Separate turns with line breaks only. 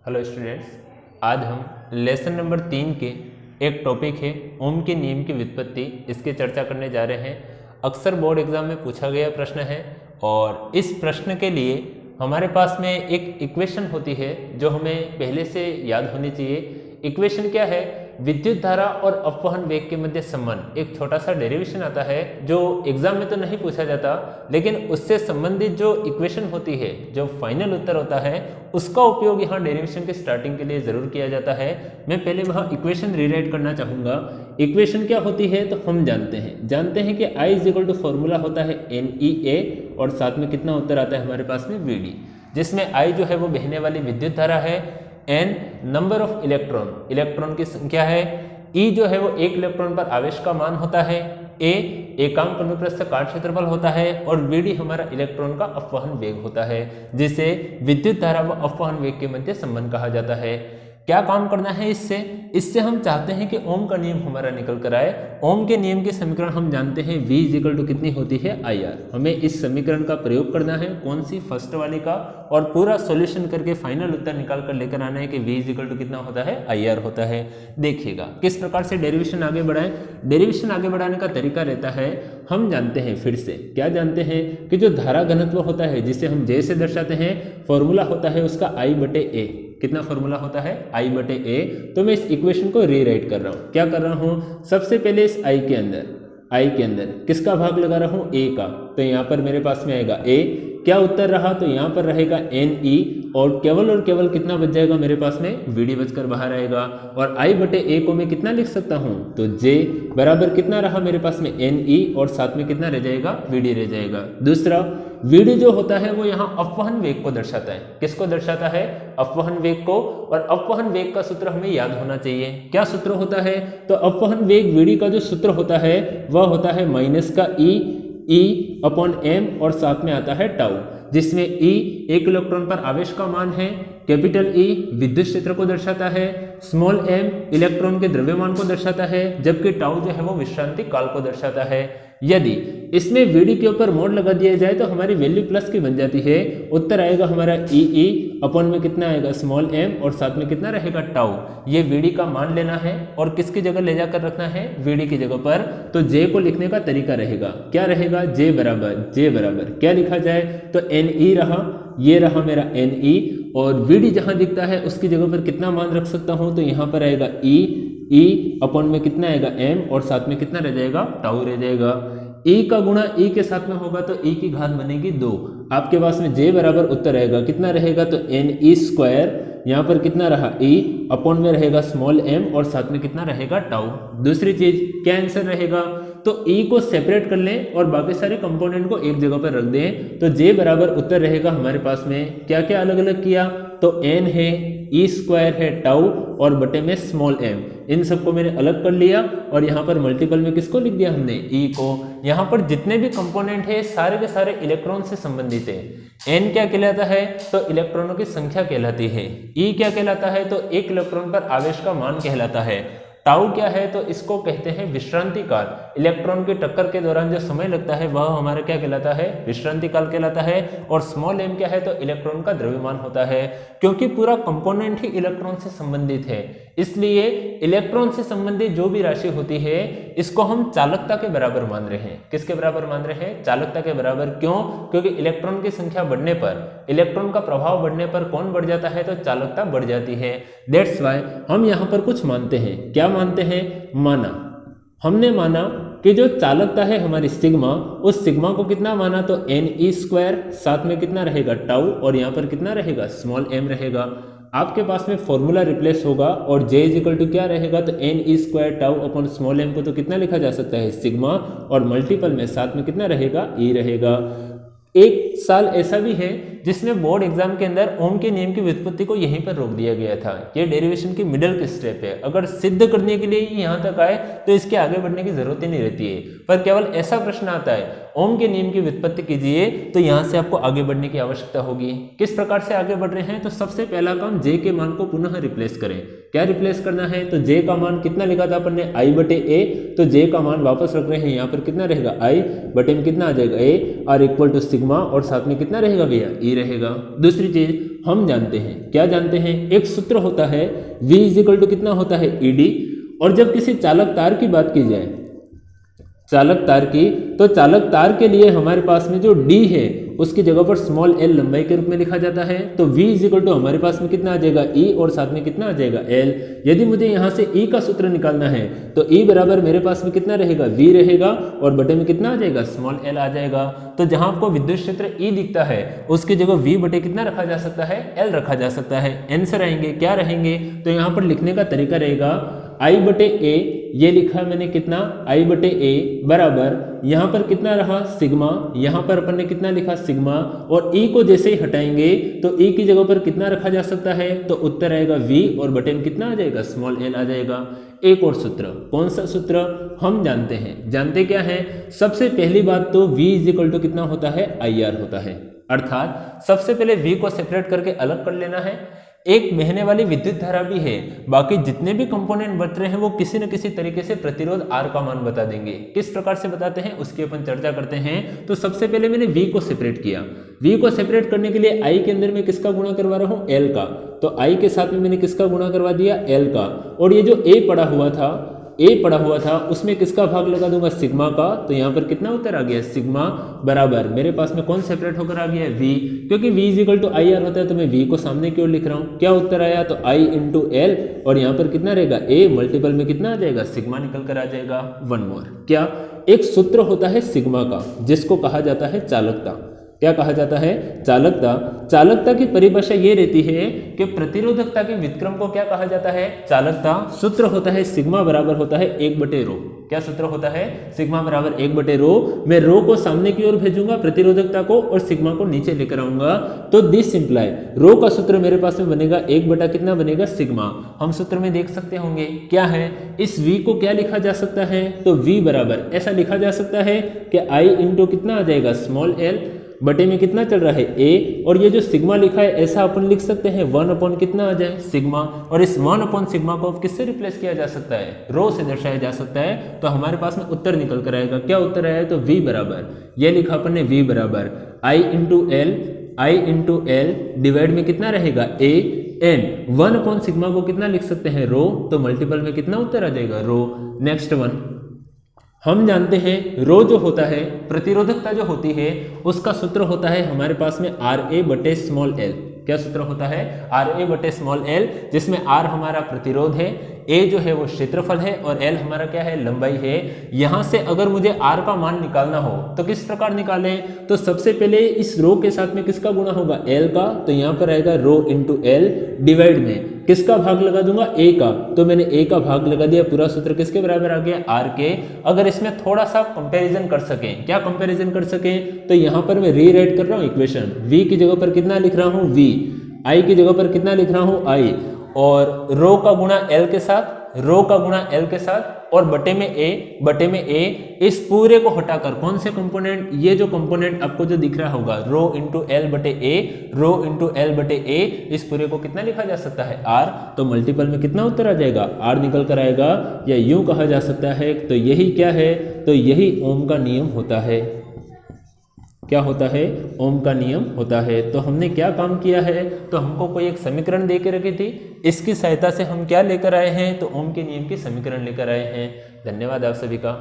Hello students, आज हम lesson number 3 के एक टॉपिक है ओम के नियम की व्युत्पत्ति, इसकी चर्चा करने जा रहे हैं। अक्सर बोर्ड एग्जाम में पूछा गया प्रश्न है और इस प्रश्न के लिए हमारे पास में एक इक्वेशन होती है जो हमें पहले से याद होनी चाहिए। इक्वेशन क्या है? विद्युत धारा और अपवहन वेग के मध्य संबंध। एक छोटा सा डेरिवेशन आता है जो एग्जाम में तो नहीं पूछा जाता, लेकिन उससे संबंधित जो इक्वेशन होती है, जो फाइनल उत्तर होता है, उसका उपयोग यहाँ डेरिवेशन के स्टार्टिंग के लिए जरूर किया जाता है। मैं पहले वहाँ इक्वेशन रीराइट करना चाहूँगा। इक्वेशन क्या होती है तो हम जानते हैं कि I is equal to formula होता है NEA और साथ में कितना उत्तर आता है हमारे पास में VD, जिसमें I जो है वो बहने वाली विद्युत धारा है, N नंबर ऑफ इलेक्ट्रॉन की संख्या है, E जो है वो एक इलेक्ट्रॉन पर आवेश का मान होता है, A एकांक अनुप्रस्थ काट क्षेत्रफल होता है और VD हमारा इलेक्ट्रॉन का अपवहन वेग होता है, जिसे विद्युत धारा व अपवहन वेग के मध्य संबंध कहा जाता है। क्या काम करना है इससे हम चाहते हैं कि ओम का नियम हमारा निकल कर आए। ओम के नियम के समीकरण हम जानते हैं V इक्वल टू कितनी होती है IR। हमें इस समीकरण का प्रयोग करना है, कौन सी? फर्स्ट वाली का, और पूरा सॉल्यूशन करके फाइनल उत्तर निकाल कर लेकर आना है कि V इक्वल टू कितना होता है, IR होता है। देखिएगा किस प्रकार से डेरिवेशन आगे बढ़ाएं। डेरिवेशन आगे बढ़ाने का तरीका रहता है, हम जानते हैं, फिर से क्या जानते हैं कि जो धारा घनत्व होता है जिसे हम J से दर्शाते हैं, फॉर्मूला होता है उसका I/A। कितना फॉर्मूला होता है? I/A। तो मैं इस इक्वेशन को रीराइट कर रहा हूँ। क्या कर रहा हूँ? सबसे पहले इस I के अंदर किसका भाग लगा रहा हूँ? A का। तो यहाँ पर मेरे पास में आएगा A। क्या उत्तर रहा? तो यहाँ पर रहेगा NE और केवल कितना बच जाएगा मेरे पास में? VD बचकर बाहर आएगा। और I/A को मैं कितना लिख सकता हूँ? तो J बराबर कितना रहा मेरे पास में? NE और साथ में कितना रह जाएगा? VD रह जाएगा। दूसरा, VD जो होता है वो यहाँ अपवहन वेग को दर्शाता है। किसको दर्शाता है? अपवहन वेग को। और अपवहन वेग का सूत्र हमें याद होना चाहिए। क्या सूत्र होता है? तो अपवहन वेग VD का जो सूत्र होता है वह होता है माइनस का E/m और साथ में आता है टाउ, जिसमें E एक इलेक्ट्रॉन पर आवेश का मान है, कैपिटल E विद्युत क्षेत्र को दर्शाता है, स्मॉल m इलेक्ट्रॉन के द्रव्यमान को दर्शाता है, जबकि टाउ जो है वो विश्रांति काल को दर्शाता है। यदि इसमें VD के ऊपर मोड लगा दिया जाए तो हमारी वैल्यू प्लस की बन जाती है। उत्तर आएगा हमारा E अपॉन में कितना आएगा? स्मॉल m और साथ में कितना रहेगा? टाउ। ये VD का मान लेना है और किसकी जगह ले जाकर रखना है? VD की जगह पर। तो J को लिखने का तरीका रहेगा, क्या रहेगा? J बराबर क्या लिखा जाए? तो NE रहा, ये रहा मेरा NE, और VD जहां दिखता है उसकी जगह पर कितना मान रख सकता हूं? तो यहाँ पर आएगा E अपॉन में कितना आएगा? M और साथ में कितना रह जाएगा? टाउ रह जाएगा। E का गुणा E के साथ में होगा तो E की घात बनेगी 2। आपके पास में J बराबर उत्तर रहेगा, कितना रहेगा? तो NE², यहाँ पर कितना रहा? E अपॉन में रहेगा स्मॉल m और साथ में कितना रहेगा? टाउ। दूसरी चीज क्या आंसर रहेगा? तो E को सेपरेट कर लें और बाकी सारे कंपोनेंट को एक जगह पर रख दें। तो J बराबर उत्तर रहेगा हमारे पास में, क्या क्या अलग अलग किया? तो N है, E² है, टाउ और बटे में स्मॉल m, इन सबको मैंने अलग कर लिया और यहाँ पर मल्टीपल में किसको लिख दिया हमने? E को। यहाँ पर जितने भी कंपोनेंट है सारे के सारे इलेक्ट्रॉन से संबंधित है। N क्या कहलाता है? तो इलेक्ट्रॉनों की संख्या कहलाती है। E क्या कहलाता है? तो एक इलेक्ट्रॉन पर आवेश का मान कहलाता है। टाउ क्या है? तो इसको कहते हैं विश्रांति काल। इलेक्ट्रॉन की टक्कर के दौरान जो समय लगता है वह हमारा क्या कहलाता है? विश्रांति काल कहलाता है। और स्मॉल m क्या है? तो इलेक्ट्रॉन का द्रव्यमान होता है। क्योंकि पूरा कंपोनेंट ही इलेक्ट्रॉन से संबंधित है, इसलिए इलेक्ट्रॉन से संबंधित जो भी राशि होती है इसको हम चालकता के बराबर मान रहे हैं। किसके बराबर मान रहे हैं? चालकता के बराबर। क्यों? क्योंकि इलेक्ट्रॉन की संख्या बढ़ने पर, इलेक्ट्रॉन का प्रभाव बढ़ने पर कौन बढ़ जाता है? तो चालकता बढ़ जाती है। दैट्स वाई हम यहाँ पर कुछ मानते हैं। क्या मानते हैं? हमने माना कि जो चालकता है हमारी सिग्मा, उस सिग्मा को कितना माना? तो NE², साथ में कितना रहेगा? टाउ और यहाँ पर कितना रहेगा? स्मॉल m रहेगा। आपके पास में फॉर्मूला रिप्लेस होगा और J इक्वल टू क्या रहेगा? तो NE² tau upon small m को तो कितना लिखा जा सकता है? सिग्मा, और मल्टीपल में साथ में कितना रहेगा? E रहेगा। एक साल ऐसा भी है जिसमें बोर्ड एग्जाम के अंदर ओम के नियम की व्युत्पत्ति को यहीं पर रोक दिया गया था। ये डेरिवेशन की मिडल की स्टेप है। अगर सिद्ध करने के लिए यहाँ तक आए तो इसके आगे बढ़ने की जरूरत ही नहीं रहती है। पर केवल ऐसा प्रश्न आता है ओम के नियम की व्युत्पत्ति कीजिए तो यहाँ से आपको आगे बढ़ने की आवश्यकता होगी। किस प्रकार से आगे बढ़ रहे हैं? तो सबसे पहला काम J के मान को पुनः रिप्लेस करें। क्या रिप्लेस करना है? तो J का मान कितना लिखा था अपन ने? I/A। तो J का मान वापस रख रहे हैं, यहाँ पर कितना रहेगा? I बटे में कितना आ जाएगा? A, और इक्वल टू सिग्मा और साथ में कितना रहेगा भैया ई रहेगा। दूसरी चीज हम जानते हैं, क्या जानते हैं, एक सूत्र होता है V इजिकल टू कितना होता है ED, और जब किसी चालक तार की बात की जाए, चालक तार की, तो चालक तार के लिए हमारे पास में जो D है उसकी जगह पर स्मॉल l लंबाई के रूप में लिखा जाता है। तो V इजिकल टू हमारे पास में कितना आ जाएगा E और साथ में कितना आ जाएगा L। यदि मुझे यहाँ से E का सूत्र निकालना है तो E बराबर मेरे पास में कितना रहेगा V रहेगा और बटे में कितना आ जाएगा स्मॉल l आ जाएगा। तो जहाँ आपको विद्युत क्षेत्र E दिखता है उसकी जगह V बटे कितना रखा जा सकता है L रखा जा सकता है। आंसर रहेंगे क्या रहेंगे, तो यहाँ पर लिखने का तरीका रहेगा I बटे A, ये लिखा है मैंने कितना I बटे A बराबर यहाँ पर कितना रहा सिग्मा, यहाँ पर अपन ने कितना लिखा सिग्मा, और E को जैसे ही हटाएंगे तो E की जगह पर कितना रखा जा सकता है, तो उत्तर आएगा V और बटे में कितना आ जाएगा स्मॉल l आ जाएगा। एक और सूत्र, कौन सा सूत्र हम जानते हैं, जानते क्या है, सबसे पहली बात तो V इजिकल टू कितना होता है IR होता है, अर्थात सबसे पहले V को सेपरेट करके अलग कर लेना है। एक बहने वाली विद्युत धारा भी है, बाकी जितने भी कंपोनेंट बच रहे हैं वो किसी न किसी तरीके से प्रतिरोध R का मान बता देंगे। किस प्रकार से बताते हैं उसकी अपन चर्चा करते हैं। तो सबसे पहले मैंने V को सेपरेट किया, V को सेपरेट करने के लिए I के अंदर में किसका गुणा करवा रहा हूँ L का, तो I के साथ में मैंने किसका गुणा करवा दिया L का, और ये जो A पड़ा हुआ था उसमें किसका भाग लगा दूंगा सिग्मा का, तो यहाँ पर कितना उत्तर आ गया सिग्मा बराबर मेरे पास में कौन सेपरेट होकर आ गया है V, क्योंकि V इजिकल टू IR होता है तो मैं V को सामने की ओर लिख रहा हूँ। क्या उत्तर आया, तो I इंटू L, और यहाँ पर कितना रहेगा A मल्टीपल में कितना आ जाएगा सिग्मा निकल कर आ जाएगा। वन मोर, क्या एक सूत्र होता है सिग्मा का जिसको कहा जाता है चालकता। क्या कहा जाता है, चालकता। चालकता की परिभाषा ये रहती है कि प्रतिरोधकता के व्युत्क्रम को क्या कहा जाता है, चालकता। सूत्र होता है सिग्मा बराबर होता है 1/ρ। क्या सूत्र होता है, सिग्मा बराबर 1/ρ। मैं रो को सामने की ओर भेजूंगा प्रतिरोधकता को और सिग्मा को नीचे लेकर आऊंगा, तो दिस सिंप्लाई रो का सूत्र मेरे पास में बनेगा 1 बटा कितना बनेगा सिग्मा। हम सूत्र में देख सकते होंगे क्या है, इस V को क्या लिखा जा सकता है, तो V बराबर ऐसा लिखा जा सकता है कि I इंटू कितना आ जाएगा स्मॉल l बटे में कितना चल रहा है A, और ये जो सिग्मा लिखा है ऐसा अपन लिख सकते हैं 1 अपॉन कितना आ जाए सिग्मा, और इस 1 अपॉन सिग्मा को किससे रिप्लेस किया जा सकता है, रो से दर्शाया जा सकता है। तो हमारे पास में उत्तर निकल कर आएगा, क्या उत्तर आया, तो V बराबर ये लिखा अपन ने V बराबर I इंटू L डिवाइड में कितना रहेगा A n 1 अपॉन सिग्मा को कितना लिख सकते हैं रो, तो मल्टीपल में कितना उत्तर आ जाएगा रो। नेक्स्ट वन, हम जानते हैं रो जो होता है प्रतिरोधकता जो होती है उसका सूत्र होता है हमारे पास में RA बटे स्मॉल l। क्या सूत्र होता है, RA बटे स्मॉल l, जिसमें R हमारा प्रतिरोध है, A जो है वो क्षेत्रफल है और L हमारा क्या है लंबाई है। यहाँ से अगर मुझे R का मान निकालना हो तो किस प्रकार निकालें, तो सबसे पहले इस रो के साथ में किसका गुणा होगा L का, तो यहाँ पर आएगा रो इंटू L डिवाइड में किसका भाग लगा दूंगा A का, तो मैंने A का भाग लगा दिया। पूरा सूत्र किसके बराबर आ गया R के। अगर इसमें थोड़ा सा कंपैरिजन कर सकें, क्या कंपैरिजन कर सकें, तो यहाँ पर मैं रीराइट कर रहा हूँ इक्वेशन, V की जगह पर कितना लिख रहा हूँ V, I की जगह पर कितना लिख रहा हूँ I, और रो का गुणा L के साथ, रो का गुणा L के साथ, और बटे में A इस पूरे को हटाकर कौन से कंपोनेंट, ये जो कंपोनेंट आपको जो दिख रहा होगा रो इंटू L बटे A, रो इंटू L बटे A, इस पूरे को कितना लिखा जा सकता है R, तो मल्टीपल में कितना उत्तर आ जाएगा R निकल कर आएगा। या यूं कहा जा सकता है, तो यही क्या है, तो यही ओम का नियम होता है। क्या होता है, ओम का नियम होता है। तो हमने क्या काम किया है, तो हमको कोई एक समीकरण दे के रखी थी, इसकी सहायता से हम क्या लेकर आए हैं, तो ओम के नियम की समीकरण लेकर आए हैं। धन्यवाद आप सभी का।